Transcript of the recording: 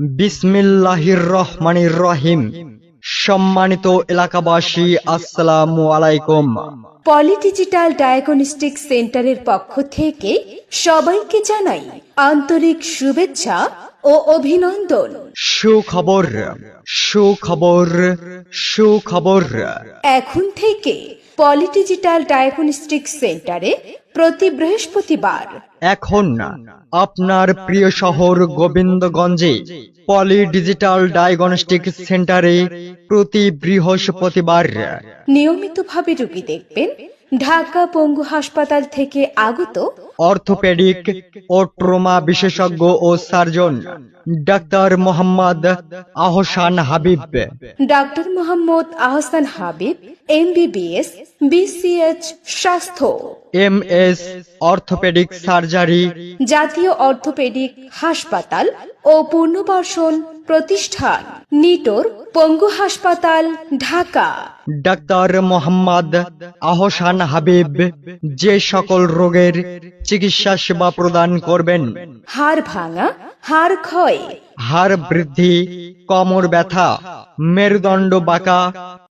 বিসমিল্লাহির রহমানির রহিম। সম্মানিত এলাকাবাসী, আসসালামু আলাইকুম। পলি ডিজিটাল ডায়াগনস্টিক সেন্টারের পক্ষ থেকে সবাইকে জানাই আন্তরিক শুভেচ্ছা ও অভিনন্দন। সুখবর, সুখবর, সুখবর। এখন থেকে পলি ডিজিটাল ডায়াগনস্টিক সেন্টারে প্রতি বৃহস্পতিবার এখন আপনার প্রিয় শহর গোবিন্দগঞ্জে পলি ডিজিটাল ডায়াগনস্টিক সেন্টারে প্রতি বৃহস্পতিবার নিয়মিতভাবে রোগী দেখবেন ঢাকা পঙ্গু হাসপাতাল থেকে আগত অর্থোপেডিক ও ট্রমা বিশেষজ্ঞ ও surgeon doctor Mohammad Ahsan Habib. Doctor Mohammad Ahsan Habib MBBS BCH স্বাস্থ্য MS অর্থোপেডিক সার্জারি জাতীয় অর্থোপেডিক হাসপাতাল ও পুনর্বাসন প্রতিষ্ঠান নিটোর পঙ্গু হাসপাতাল ঢাকা। ডাক্তার মোহাম্মদ আহসান হাবিব যে সকল রোগের চিকিৎসা সেবা প্রদান করবেন: হাড় ভাঙা, হাড় ক্ষয়, হাড় বৃদ্ধি, কোমর ব্যথা, মেরুদণ্ড বাঁকা,